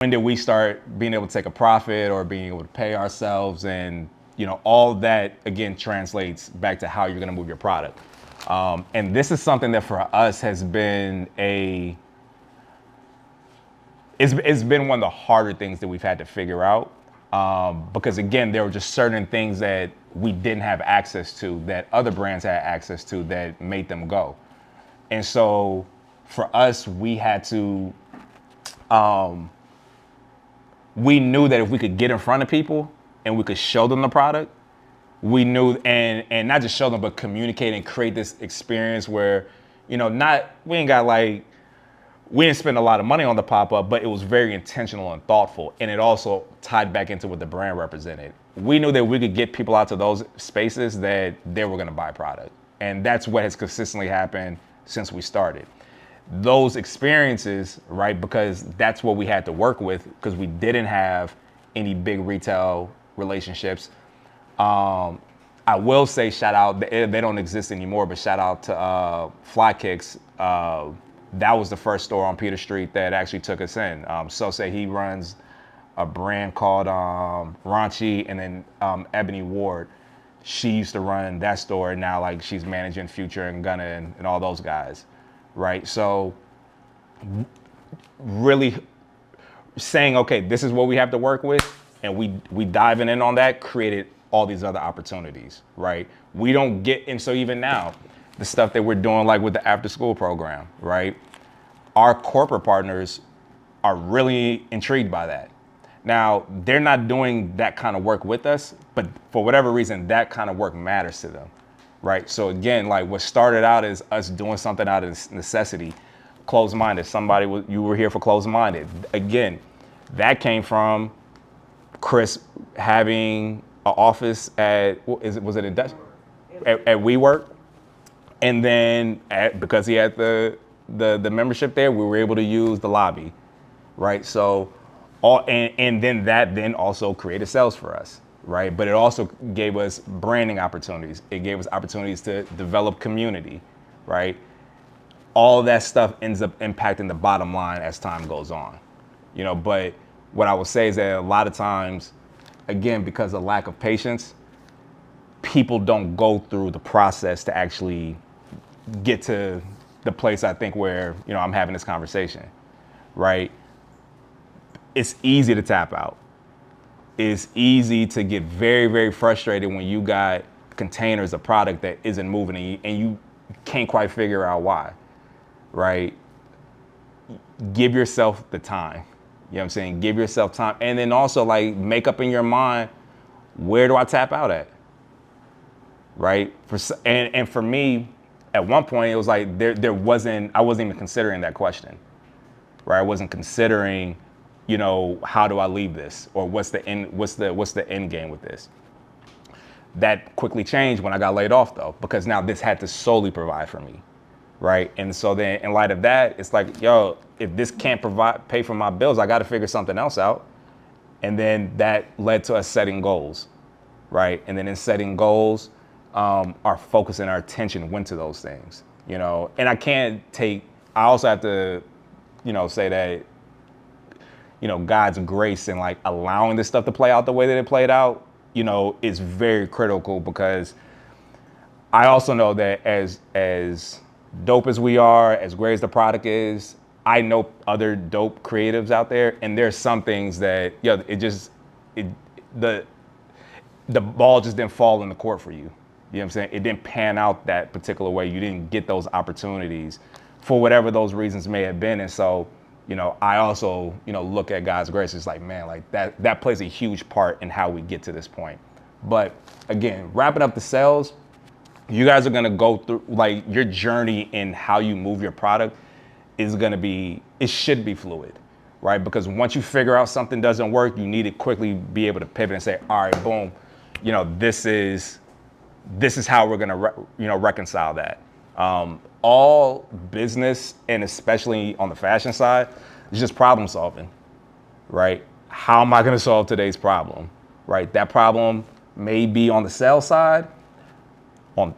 when did we start being able to take a profit or being able to pay ourselves? And, all that, again, translates back to how you're going to move your product. And this is something that for us has been it's been one of the harder things that we've had to figure out. Because again, there were just certain things that we didn't have access to that other brands had access to that made them go. And so for us, we had to, we knew that if we could get in front of people and we could show them the product, we knew, and not just show them, but communicate and create this experience where, we didn't spend a lot of money on the pop-up, but it was very intentional and thoughtful. And it also tied back into what the brand represented. We knew that we could get people out to those spaces that they were gonna buy product. And that's what has consistently happened since we started. Those experiences, right, because that's what we had to work with, because we didn't have any big retail relationships. I will say shout out, they don't exist anymore, but shout out to Fly Kicks. That was the first store on Peter Street that actually took us in. So say he runs a brand called Raunchy, and then Ebony Ward. She used to run that store, and now like she's managing Future and Gunna and all those guys, right? So really saying, okay, this is what we have to work with, and we diving in on that created all these other opportunities, right? We don't get, and so even now, the stuff that we're doing like with the after school program, right? Our corporate partners are really intrigued by that. Now, they're not doing that kind of work with us, but for whatever reason, that kind of work matters to them, right? So again, like what started out as us doing something out of necessity, closed-minded, you were here for closed-minded. Again, that came from Chris having an office at WeWork, and then because he had the membership there, we were able to use the lobby, right? So and then that also created sales for us, right? But it also gave us branding opportunities. It gave us opportunities to develop community, right? All of that stuff ends up impacting the bottom line as time goes on, but what I would say is that a lot of times, again, because of lack of patience, people don't go through the process to actually get to the place I think where, I'm having this conversation, right? It's easy to tap out. It's easy to get very, very frustrated when you got containers of product that isn't moving and you can't quite figure out why, right? Give yourself the time. You know what I'm saying? Give yourself time. And then also like make up in your mind, where do I tap out at? Right? And for me, at one point it was like I wasn't even considering that question. Right? I wasn't considering, how do I leave this? Or what's the end game with this? That quickly changed when I got laid off though, because now this had to solely provide for me. Right? And so then in light of that, it's like, yo, if this can't pay for my bills, I got to figure something else out. And then that led to us setting goals, right? And then in setting goals, our focus and our attention went to those things, and I also have to, say that, God's grace and like allowing this stuff to play out the way that it played out, is very critical, because I also know that as dope as we are, as great as the product is, I know other dope creatives out there, and there's some things that, the ball just didn't fall in the court for you. You know what I'm saying? It didn't pan out that particular way. You didn't get those opportunities for whatever those reasons may have been. And so, I also, look at God's grace. It's like, man, like that plays a huge part in how we get to this point. But again, wrapping up the sales, you guys are gonna go through, like, your journey in how you move your product it should be fluid, right? Because once you figure out something doesn't work, you need to quickly be able to pivot and say, all right, boom, this is how we're gonna reconcile that. All business, and especially on the fashion side, is just problem solving, right? How am I gonna solve today's problem, right? That problem may be on the sales side.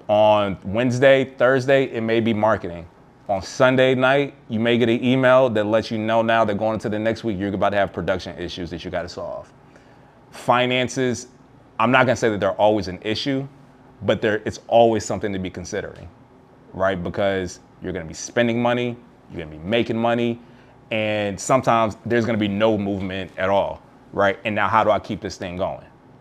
On Wednesday, Thursday, it may be marketing. On Sunday night, you may get an email that lets you know now that going into the next week, you're about to have production issues that you got to solve. Finances, I'm not going to say that they're always an issue, but it's always something to be considering, right? Because you're going to be spending money, you're going to be making money, and sometimes there's going to be no movement at all, right? And now how do I keep this thing going?